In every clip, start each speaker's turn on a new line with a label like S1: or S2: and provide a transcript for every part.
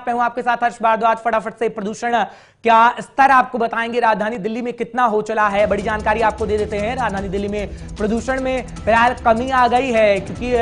S1: मैं हूं आपके साथ हर्ष भारद्वाज। फटाफट से प्रदूषण क्या स्तर आपको बताएंगे, राजधानी दिल्ली में कितना हो चला है, बड़ी जानकारी आपको दे देते हैं। राजधानी दिल्ली में प्रदूषण में फिलहाल कमी आ गई है, क्योंकि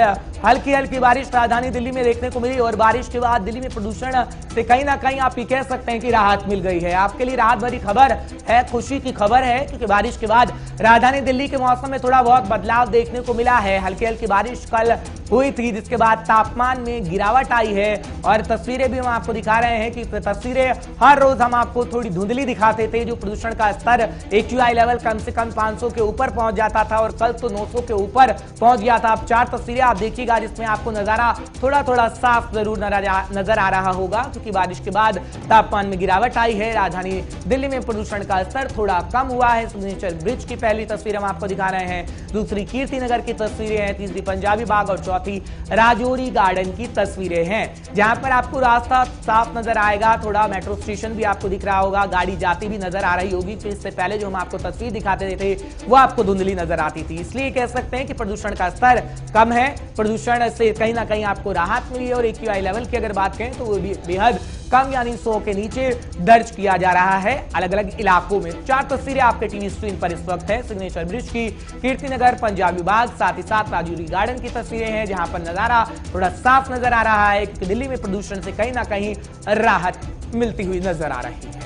S1: हल्की हल्की बारिश राजधानी दिल्ली में देखने को मिली और बारिश के बाद दिल्ली में प्रदूषण से कहीं ना कहीं आप ये कह सकते हैं कि राहत मिल गई है। आपके लिए राहत भरी खबर है, खुशी की खबर है, क्योंकि बारिश के बाद राजधानी दिल्ली के मौसम में थोड़ा बहुत बदलाव देखने को मिला है। हल्की हल्की बारिश कल हुई थी, जिसके बाद तापमान में गिरावट आई है और तस्वीरें भी हम आपको दिखा रहे हैं कि तस्वीरें हर रोज हम आपको थोड़ी धुंधली दिखाते थे। जो प्रदूषण का स्तर AQI लेवल कम से कम 500 के ऊपर पहुंच जाता था और कल तो 900 के ऊपर पहुंच गया था। अब 4 तस्वीरें आप देखिएगा, जिसमें आपको नजारा थोड़ा थोड़ा साफ जरूर नजर आ रहा होगा, क्योंकि बारिश के बाद तापमान में गिरावट आई है। राजधानी दिल्ली में प्रदूषण का स्तर थोड़ा कम हुआ है। सिग्नेचर ब्रिज की पहली तस्वीर हम आपको दिखा रहे हैं, दूसरी कीर्ति नगर की तस्वीरें हैं, तीसरी पंजाबी बाग और चौथी राजौरी गार्डन की तस्वीरें हैं, जहां पर आपको रास्ता साफ नजर आएगा। थोड़ा मेट्रो स्टेशन भी आपको दिख रहा होगा, गाड़ी जाती भी नजर आ रही होगी। फिर इससे पहले जो हम आपको तस्वीर दिखाते थे वो आपको धुंधली नजर आती थी, इसलिए कह सकते हैं कि प्रदूषण का स्तर कम है। प्रदूषण से कहीं ना कहीं आपको राहत मिली है और AQI लेवल की अगर बात करें तो वो भी बेहद कम, यानी 100 के नीचे दर्ज किया जा रहा है अलग अलग इलाकों में। 4 तस्वीरें आपके टीवी स्क्रीन पर इस वक्त है, सिग्नेचर ब्रिज की, कीर्ति नगर, पंजाबी बाग, साथ ही साथ राजौरी गार्डन की तस्वीरें हैं, जहां पर नजारा थोड़ा साफ नजर आ रहा है, क्योंकि दिल्ली में प्रदूषण से कहीं ना कहीं राहत मिलती हुई नजर आ रही है।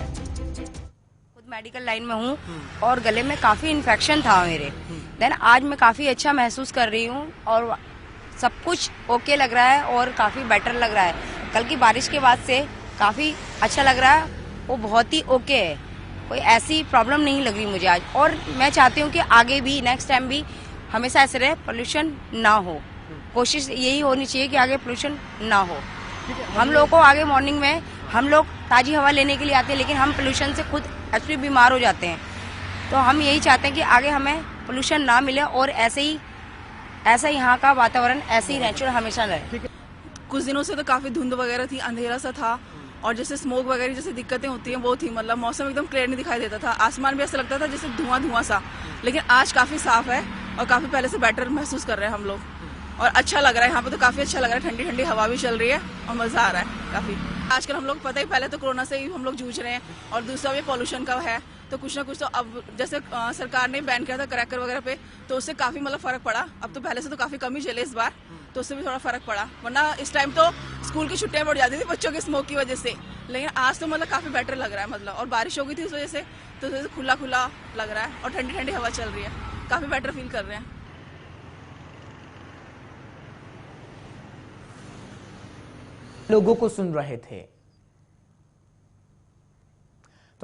S2: मेडिकल लाइन में हूँ और गले में काफी इन्फेक्शन था मेरे, देन आज मैं काफी अच्छा महसूस कर रही हूँ और सब कुछ ओके लग रहा है और काफी बेटर लग रहा है। कल की बारिश के बाद से काफी अच्छा लग रहा है, वो बहुत ही ओके है, कोई ऐसी प्रॉब्लम नहीं लग रही मुझे आज। और मैं चाहती हूँ कि आगे भी नेक्स्ट टाइम भी हमेशा ऐसे रहे, पोल्यूशन ना हो। कोशिश यही होनी चाहिए कि आगे पोल्यूशन ना हो। हम लोग को आगे मॉर्निंग में हम लोग ताजी हवा लेने के लिए आते हैं, लेकिन हम पोल्यूशन से खुद एक्चुअली बीमार हो जाते हैं। तो हम यही चाहते हैं कि आगे हमें पोल्यूशन ना मिले और ऐसा यहाँ का वातावरण ऐसे ही नेचुरल हमेशा रहे।
S3: कुछ दिनों से तो काफी धुंध वगैरह थी, अंधेरा सा था और जैसे स्मोक वगैरह जैसे दिक्कतें होती हैं वो थी, मतलब मौसम एकदम क्लियर नहीं दिखाई देता था, आसमान भी ऐसा लगता था जैसे धुआं सा। लेकिन आज काफी साफ है और काफी पहले से बेटर महसूस कर रहे हैं हम लोग और अच्छा लग रहा है। यहाँ पे तो काफी अच्छा लग रहा है, ठंडी ठंडी हवा भी चल रही है और मजा आ रहा है काफी। आजकल हम लोग पता ही, पहले तो कोरोना से ही हम लोग जूझ रहे हैं और दूसरा भी पॉल्यूशन का है, तो कुछ ना कुछ तो अब जैसे सरकार ने बैन किया था क्रैकर वगैरह पे, तो उससे काफी मतलब फर्क पड़ा। अब तो पहले से तो काफी कमी चले इस बार, तो उससे भी थोड़ा फर्क पड़ा, वरना इस टाइम तो स्कूल की छुट्टियां बढ़ जाती थी बच्चों के स्मोक की वजह से। लेकिन आज तो मतलब काफी बेटर लग रहा है, मतलब और बारिश हो गई थी उस वजह से, तो उस वजह से खुला खुला लग रहा है और ठंडी ठंडी हवा चल रही है, काफी बेटर फील कर रहे हैं।
S1: लोगों को सुन रहे थे,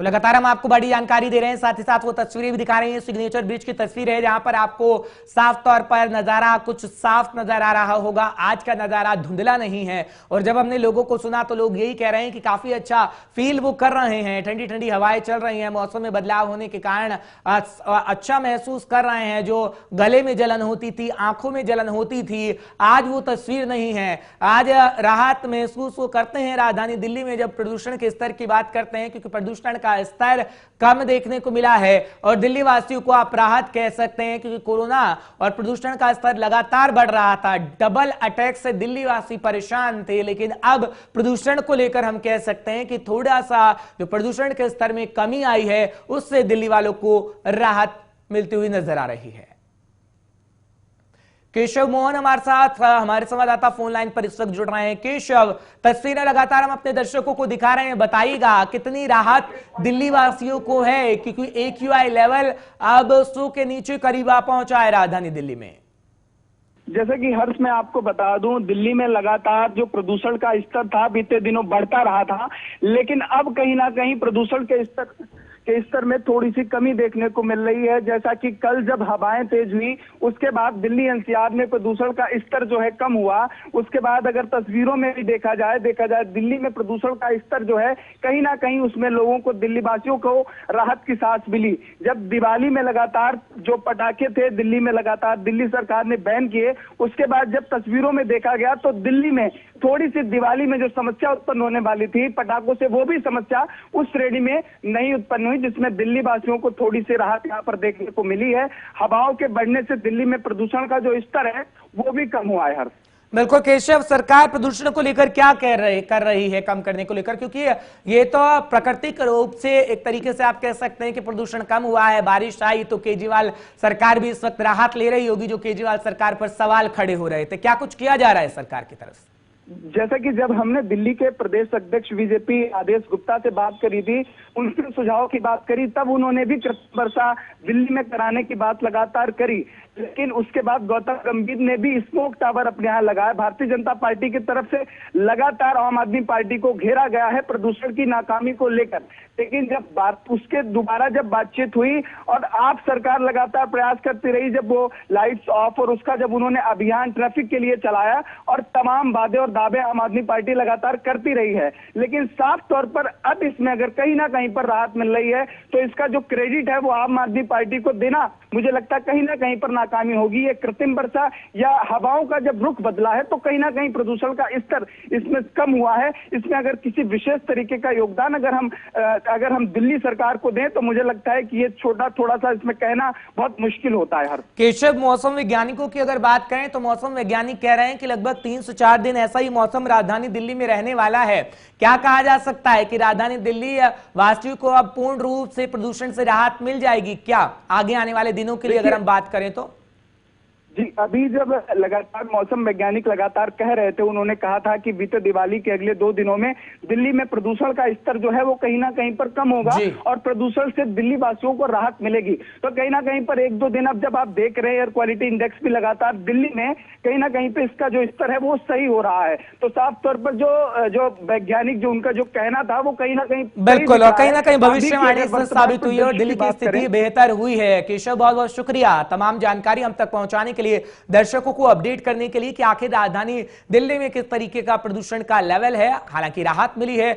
S1: तो लगातार हम आपको बड़ी जानकारी दे रहे हैं, साथ ही साथ वो तस्वीरें भी दिखा रहे हैं। सिग्नेचर ब्रिज की तस्वीर है, जहां पर आपको साफ तौर पर नजारा कुछ साफ नजर आ रहा होगा। आज का नजारा धुंधला नहीं है और जब हमने लोगों को सुना तो लोग यही कह रहे हैं कि काफी अच्छा फील वो कर रहे हैं, ठंडी ठंडी हवाएं चल रही हैं, मौसम में बदलाव होने के कारण अच्छा महसूस कर रहे हैं। जो गले में जलन होती थी, आंखों में जलन होती थी, आज वो तस्वीर नहीं है। आज राहत महसूस वो करते हैं राजधानी दिल्ली में जब प्रदूषण के स्तर की बात करते हैं, क्योंकि प्रदूषण का स्तर कम देखने को मिला है और दिल्ली वासियों को आप राहत कह सकते हैं, क्योंकि कोरोना और प्रदूषण का स्तर लगातार बढ़ रहा था। डबल अटैक से दिल्ली वासी परेशान थे, लेकिन अब प्रदूषण को लेकर हम कह सकते हैं कि थोड़ा सा जो प्रदूषण के स्तर में कमी आई है, उससे दिल्ली वालों को राहत मिलती हुई नजर आ रही है। केशव मोहन हमारे साथ, हमारे संवाददाता फोन लाइन पर इस वक्त जुड़ रहे हैं। केशव, तस्वीरें लगातार हम अपने दर्शकों को दिखा रहे हैं, बताइएगा कितनी राहत दिल्ली वासियों को है, क्योंकि AQI लेवल अब 100 के नीचे करीब आ पहुंचा है राजधानी दिल्ली में।
S4: जैसे कि हर्ष, मैं आपको बता दूं, दिल्ली में लगातार जो प्रदूषण का स्तर था बीते दिनों बढ़ता रहा था, लेकिन अब कहीं ना कहीं प्रदूषण के स्तर में थोड़ी सी कमी देखने को मिल रही है। जैसा कि कल जब हवाएं तेज हुई उसके बाद दिल्ली NCR में प्रदूषण का स्तर जो है कम हुआ। उसके बाद अगर तस्वीरों में भी देखा जाए दिल्ली में प्रदूषण का स्तर जो है कहीं ना कहीं उसमें लोगों को, दिल्ली वासियों को राहत की सांस मिली। जब दिवाली में लगातार जो पटाखे थे दिल्ली में लगातार दिल्ली सरकार ने बैन किए, उसके बाद जब तस्वीरों में देखा गया तो दिल्ली में थोड़ी सी दिवाली में जो समस्या उत्पन्न होने वाली थी पटाखों से, वो भी समस्या उस श्रेणी में नहीं उत्पन्न हुई, जिसमें दिल्ली वासियों को थोड़ी सी राहत यहाँ पर देखने को मिली है। हवाओं के बढ़ने से दिल्ली में प्रदूषण का जो स्तर है वो भी कम हुआ है। हर्ष,
S1: बिल्कुल केशव, सरकार प्रदूषण को लेकर क्या कर रही है कम करने को लेकर, क्योंकि ये तो प्राकृतिक रूप से एक तरीके से आप कह सकते हैं कि प्रदूषण कम हुआ है, बारिश आई तो केजरीवाल सरकार भी इस वक्त राहत ले रही होगी, जो केजरीवाल सरकार पर सवाल खड़े हो रहे थे। क्या कुछ किया जा रहा है सरकार की तरफ से?
S4: जैसा कि जब हमने दिल्ली के प्रदेश अध्यक्ष बीजेपी आदेश गुप्ता से बात करी थी, उनके सुझाव की बात करी, तब उन्होंने भी कृत्रिम वर्षा दिल्ली में कराने की बात लगातार करी, लेकिन उसके बाद गौतम गंभीर ने भी स्मोक टावर अपने यहाँ लगाया। भारतीय जनता पार्टी की तरफ से लगातार आम आदमी पार्टी को घेरा गया है प्रदूषण की नाकामी को लेकर, लेकिन जब बात उसके दोबारा जब बातचीत हुई और आप सरकार लगातार प्रयास करती रही, जब वो लाइट्स ऑफ और उसका जब उन्होंने अभियान ट्रैफिक के लिए चलाया और तमाम वादे और दावे आम आदमी पार्टी लगातार करती रही है, लेकिन साफ तौर पर अब इसमें अगर कहीं ना कहीं पर राहत मिल रही है तो इसका जो क्रेडिट है वो आम आदमी पार्टी को देना, मुझे लगता है कहीं ना कहीं पर नाकामी होगी। ये कृत्रिम वर्षा या हवाओं का जब रुख बदला है तो कहीं ना कहीं प्रदूषण का स्तर इसमें कम हुआ है। इसमें अगर किसी विशेष तरीके का योगदान अगर हम दिल्ली सरकार को दें तो मुझे लगता है कि ये थोड़ा सा इसमें कहना बहुत मुश्किल होता है।
S1: केशव, मौसम वैज्ञानिकों की अगर बात करें तो मौसम वैज्ञानिक कह रहे हैं कि लगभग 3 से 4 दिन ऐसा ही मौसम राजधानी दिल्ली में रहने वाला है। क्या कहा जा सकता है कि राजधानी दिल्ली वासियों को अब पूर्ण रूप से प्रदूषण से राहत मिल जाएगी क्या आगे आने वाले दिनों के लिए अगर हम बात करें तो?
S4: जी, अभी जब लगातार मौसम वैज्ञानिक लगातार कह रहे थे, उन्होंने कहा था कि बीते दिवाली के अगले 2 दिनों में दिल्ली में प्रदूषण का स्तर जो है वो कहीं ना कहीं पर कम होगा और प्रदूषण से दिल्ली वासियों को राहत मिलेगी। तो कहीं ना कहीं पर 1-2 दिन अब जब आप देख रहे हैं एयर क्वालिटी इंडेक्स भी लगातार दिल्ली में कहीं ना कहीं पे इसका जो स्तर है वो सही हो रहा है। तो साफ तौर पर जो वैज्ञानिक जो उनका जो कहना था वो कहीं ना कहीं
S1: बिल्कुल और कहीं ना कहीं भविष्यवाणी साबित हुई है और दिल्ली की स्थिति बेहतर हुई है। केशव, बहुत बहुत शुक्रिया तमाम जानकारी हम तक पहुंचाने के लिए, दर्शकों को अपडेट करने के लिए कि आखिर राजधानी दिल्ली में किस तरीके का प्रदूषण का लेवल है। हालांकि राहत मिली है।